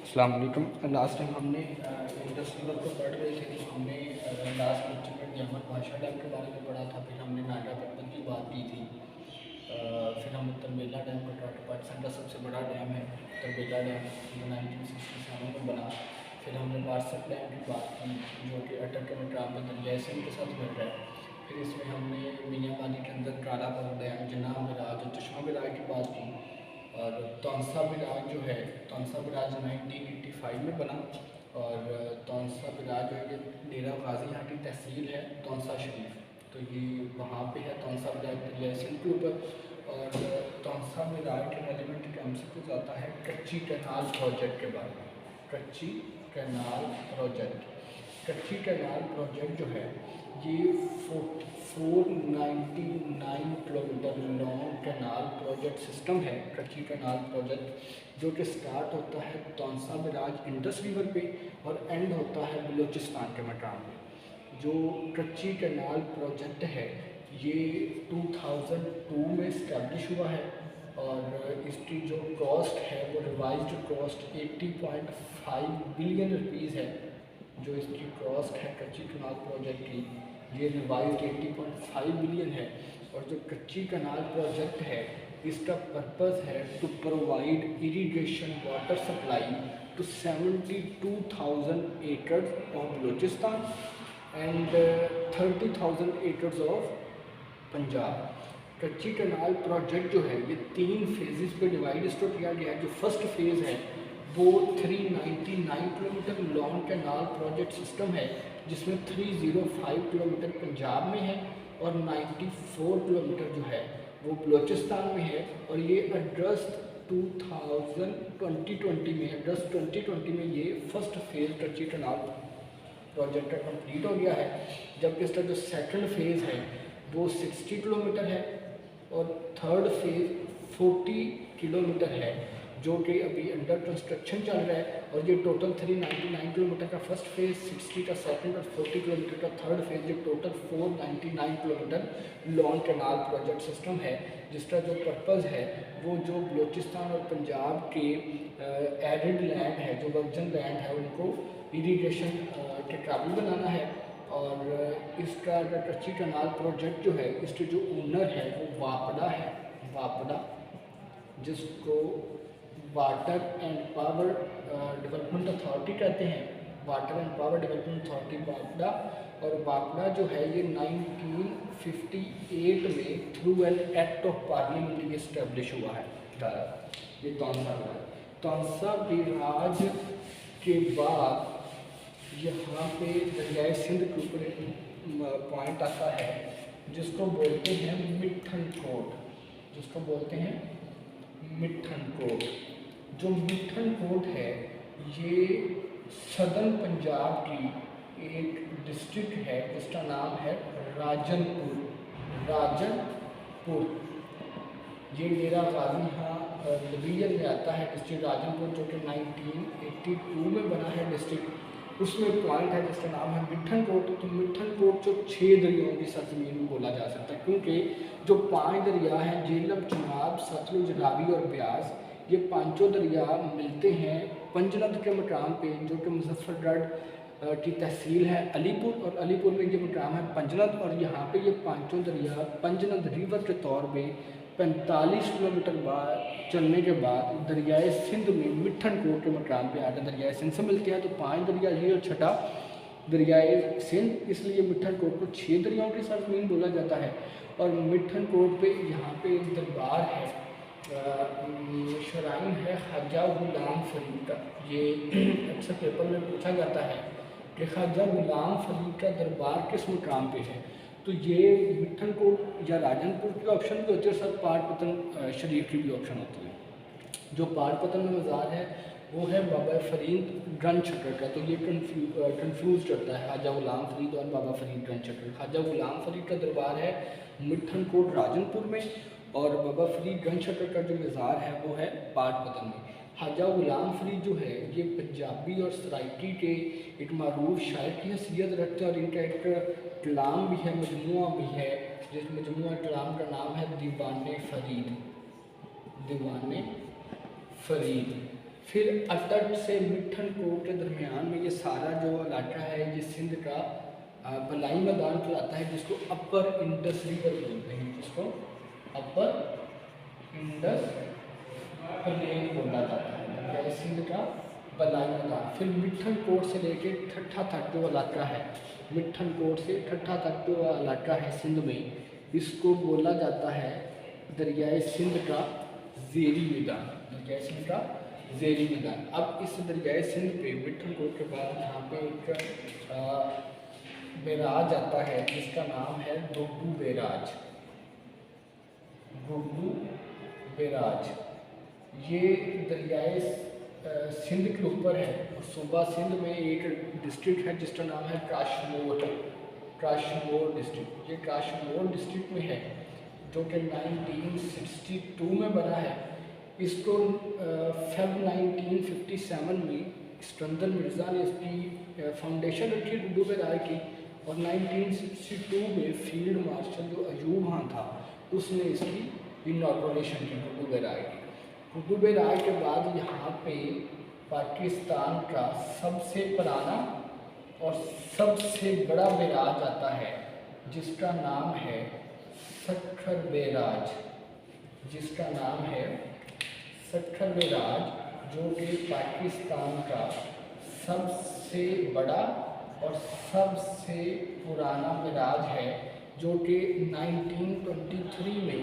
अस्सलाम वालेकुम। Last time हमने इंडस्ट्रियल को पढ़ रहे थे, तो हमने लास्ट लेक्चर में नियामत बादशाह डैम के बारे में पढ़ा था। फिर हमने नायरा पत्तन की बात की थी। फिर हमने तरबेला डैम का, पाकिस्तान का सबसे बड़ा डैम है तरबेला डैम, जो 1967 में बना। फिर हमने बारसत डैम की बात की, जो कि अटल के मकाम पर दरिया सिंध के साथ मिल रहा है। फिर इसमें हमने मियाँ वाली के अंदर कालाबाग डैम, जनाब मिराज और चश्मा मिराज की बात की। और तौंसा बिराज जो है, तौंसा बिराज 1985 में बना। और तौंसा बिराज जो है, ये डेरा गाजी हाटी तहसील है तौंसा शरीफ, तो ये वहाँ पे है तौंसा बिराज दरिया सिंध के ऊपर। और तौंसा बिराज के रेलिवेंट टर्म्स से कुछ आता है कच्ची कैनाल प्रोजेक्ट के बारे में। कच्ची कैनाल प्रोजेक्ट, कच्ची कैनाल प्रोजेक्ट जो है ये 499 kilometre long canal project system है। कच्ची कैनाल प्रोजेक्ट जो कि स्टार्ट होता है तौंसा बिराज इंडस रिवर पे और एंड होता है बलूचिस्तान के मकाम में। जो कच्ची कैनाल प्रोजेक्ट है ये 2002 में इस्टेब्लिश हुआ है। और इसकी जो कॉस्ट है वो रिवाइज्ड कॉस्ट 80.5 बिलियन रुपीज़ है। जो इसकी कॉस्ट है कच्ची कैनाल प्रोजेक्ट की, ये रिवाइज्ड 80.5 बिलियन है। और जो कच्ची कैनाल प्रोजेक्ट है इसका पर्पस है to provide irrigation water supply to 72,000 एकड़ ऑफ बलूचिस्तान एंड 30,000 एकड़ ऑफ पंजाब। कच्ची कैनाल प्रोजेक्ट जो है ये 3 फेजेस पे डिवाइड इसको किया गया है। जो फर्स्ट फेज़ है वो 399 kilometre long canal project system है, जिसमें 305 किलोमीटर पंजाब में है और 94 किलोमीटर जो है वो बलूचिस्तान में है। और ये अगस्त 2020 में ये फर्स्ट फेज़ कच्ची कैनाल प्रोजेक्ट का कंप्लीट हो गया है। जबकि इसका जो सेकंड फेज़ है वो 60 किलोमीटर है और थर्ड फेज़ 40 किलोमीटर है, जो कि अभी अंडर कंस्ट्रक्शन चल रहा है। और ये टोटल 399 किलोमीटर का फर्स्ट फेज़, 60 का सेकंड और 40 किलोमीटर का थर्ड फेज़, ये total 499 kilometre long canal project system है। जिसका जो पर्पज़ है वो जो बलूचिस्तान और पंजाब के एरिड लैंड है, जो वर्जन लैंड है, उनको इरीगेशन के काबिल बनाना है। और इसका कच्ची कैनाल प्रोजेक्ट जो है इसके जो ओनर है वो वापडा है, वापडा, जिसको water and power development authority कहते हैं, water and power development authority वापडा। और वापडा जो है ये 1958 में through an act of parliament ये इस्टेब्लिश हुआ है। ये तौंसा बिराज के बाद यहाँ पे दरियाए सिंध के ऊपर एक पॉइंट आता है जिसको बोलते हैं मिठन कोट, जिसको बोलते हैं मिठन कोट। जो मिठन कोट है ये सदर्न पंजाब की एक डिस्ट्रिक्ट है जिसका नाम है राजनपुर। राजनपुर ये डेरा गाजी डिवीजन में आता है डिस्ट्रिक्ट राजनपुर, जो कि 1982 में बना है डिस्ट्रिक्ट। उसमें एक पॉइंट है जिसका नाम है मिठन कोट। तो मिठन कोट जो 6 दरियाओं की सरजमीन में बोला जा सकता है, क्योंकि जो 5 दरिया हैं झेलम, चनाब, सतलुज, रावी और ब्यास, ये पांचों दरिया मिलते हैं पंजनद के मकाम पे, जो कि मुजफ्फरगढ़ की तहसील है अलीपुर, और अलीपुर में ये मकाम है पंजनद। और यहाँ पे ये पांचों दरिया पंजनद रिवर के तौर पे 45 किलोमीटर बाद चलने के बाद दरियाए सिंध में मिठन कोट के मकाम पे आकर दरियाए सिंध से मिलते हैं। तो 5 दरिया ये और छठा दरियाए सिंध, इसलिए मिठन कोट को 6 दरियाओं की सरजमीन बोला जाता है। और मिठन कोट पे यहाँ पे एक दरबार है, शराइन है ख्वाजा गुलाम फरीद का। ये अक्सर पेपर में पूछा जाता है कि ख्वाजा गुलाम फरीद का दरबार किस मुकाम पे है। तो ये मिठन कोट या राजनपुर की ऑप्शन भी होती है, और सब पाटपतन शरीफ की भी ऑप्शन होती है। जो पाटपतन में मज़ार है वो है बाबा फरीद गंज शक्कर का। तो ये कंफ्यूज करता है ख्वाजा गुलाम फरीद और बाबा फरीद गंज शक्कर। ख्वाजा गुलाम फरीद का दरबार है मिठन कोट राजनपुर में, और बाबा फरीद गंज शक्कर का जो मज़ार है वो है पाटपतन में। ख्वाजा गुलाम फरीद जो है ये पंजाबी और सराइकी के एक मरूफ शायर की हैसियत रखते हैं। और इनका एक कलाम भी है, मजमुआ भी है, जिस मजमुआ कलाम का नाम है दीवाने फरीद। दीवाने फरीद फिर अटक से मिठन कोट के दरमियान में ये सारा जो इलाका है ये सिंध का बलाई मैदान कहलाता है, जिसको अपर इंडस रिवर बोलते हैं, जिसको अपर इंडस प्लेन बोला जाता है, सिंध का बलाई मैदान। फिर मिठन कोट से लेके ठट्ठा तक जो इलाका है, मिठन कोट से ठट्ठा तक जो इलाका है सिंध में, इसको बोला जाता है दरियाए सिंध का ज़ेरी मैदान, दरियाए सिंध का ज़ेरी मैदान। अब इस दरियाए सिंध पे मिठन कोट के बाद यहाँ पे एक बैराज आता है जिसका नाम है गुड्डू बैराज, गुड्डू बैराज। ये दरियाए सिंध के ऊपर है और सूबा सिंध में एक डिस्ट्रिक्ट है जिसका नाम है काशमोर, काशमोर डिस्ट्रिक्ट। ये काशमोर डिस्ट्रिक्ट में है जो कि 1962 में बना है। इसको फेब 1957 में सिकंदर मिर्ज़ा ने इसकी फाउंडेशन रखी गुड्डू बैराज की, और 1962 में फील्ड मार्शल जो अयूब खान था उसने इसकी इनॉग्रेशन की गुड्डू बैराज की। गुड्डू बैराज के बाद यहाँ पे पाकिस्तान का सबसे पुराना और सबसे बड़ा बैराज आता है जिसका नाम है सक्खर बैराज, जिसका नाम है सक्खर बैराज, जो कि पाकिस्तान का सबसे बड़ा और सबसे पुराना बैराज है, जो कि 1923 में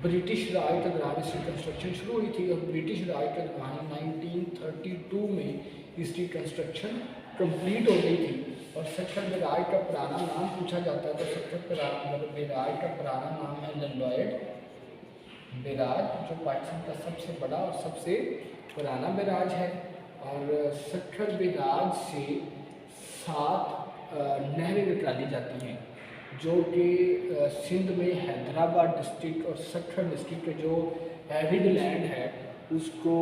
ब्रिटिश राज के दौरान इसकी कंस्ट्रक्शन शुरू हुई थी और ब्रिटिश राज के दौरान 1932 में इसकी कंस्ट्रक्शन कंप्लीट हो गई थी। और सक्खर बैराज का पुराना नाम पूछा जाता है तो सक्खर बैराज का पुराना नाम है ललॉयड बैराज, जो पाकिस्तान का सबसे बड़ा और सबसे पुराना बैराज है। और सक्खर बैराज से 7 नहरें निकाली जाती हैं जो कि सिंध में हैदराबाद डिस्ट्रिक्ट और सक्खर डिस्ट्रिक्ट के जो एरिड लैंड है उसको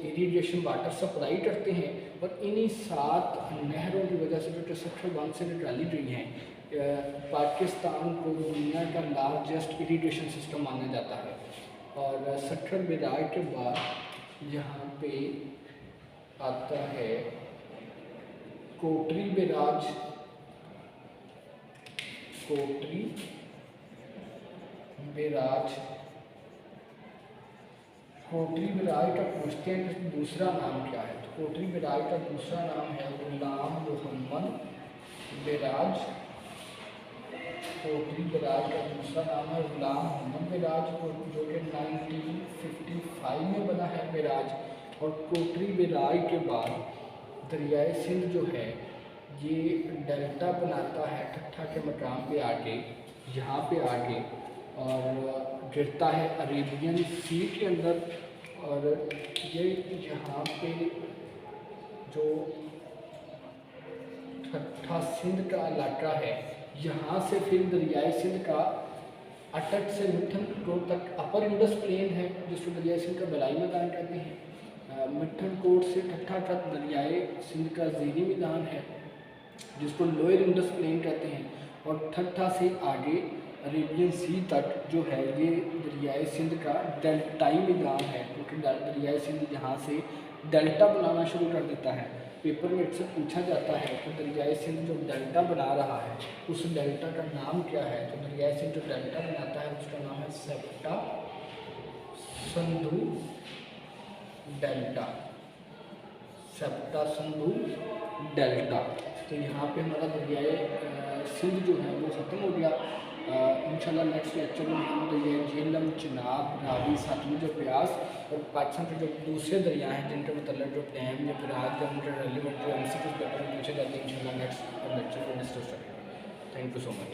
इरीगेशन वाटर सप्लाई करते हैं। और इन्हीं 7 नहरों की वजह से जो कि सक्खर बांध से निकाली गई हैं, पाकिस्तान को दुनिया का लार्जेस्ट इरीगेशन सिस्टम माना जाता है। और सक्खर बैराज के बाद यहाँ पे आता है कोटरी बैराज, कोटरी बैराज। कोटरी बैराज का पूछते हैं कि दूसरा नाम क्या है, तो कोटरी बैराज का दूसरा नाम है गुलाम मोहम्मद बैराज। कोटरी बैराज का दूसरा नाम है गुलाम मोहम्मद बैराज, जो कि 1955 में बना है बैराज। और कोटरी बैराज के बाद दरियाए सिंध जो है ये डेल्टा बनाता है ठट्ठा के मकाम पे आके, यहाँ पे आके, और गिरता है अरेबियन सी के अंदर। और ये यहाँ पे जो ठट्ठा सिंध का इलाका है, यहाँ से फिर दरियाए सिंध का अटक से मिठन कोट तक अपर इंडस प्लेन है जिसको दरियाए सिंध का बलाई मैदान कहते हैं। मिठन कोट से ठट्ठा तक दरियाए सिंध का ज़ेरी मैदान है जिसको लोअर इंडस प्लेन कहते हैं। और ठट्ठा से आगे अरेबियन सी तक जो है ये दरियाए सिंध का डेल्टाई मैदान है, क्योंकि दरियाए सिंध यहाँ से डेल्टा बनाना शुरू कर देता है। पेपर में अक्सर पूछा जाता है कि दरियाए सिंध जो डेल्टा बना रहा है उस डेल्टा का नाम क्या है, तो दरियाए सिंध जो डेल्टा बनाता है उसका नाम है septa Sindhu delta, septa Sindhu delta. तो यहाँ पे हमारा दरियाए सिंध जो है वो ख़त्म हो गया। इंशाल्लाह नेक्स्ट लेक्चर में हम दरियाए झेलम, चिनाब, रावी, सतलुज जो ब्यास और पाकिस्तान के जो दूसरे दरिया हैं जिनके मतलब जो डैम या बराज या उनके रेलिवेंट जो एमसीक्यू पेपर में पूछे जाते हैं, इंशाल्लाह नेक्स्ट लेक्चर में डिस्कस करेंगे। Thank you so much.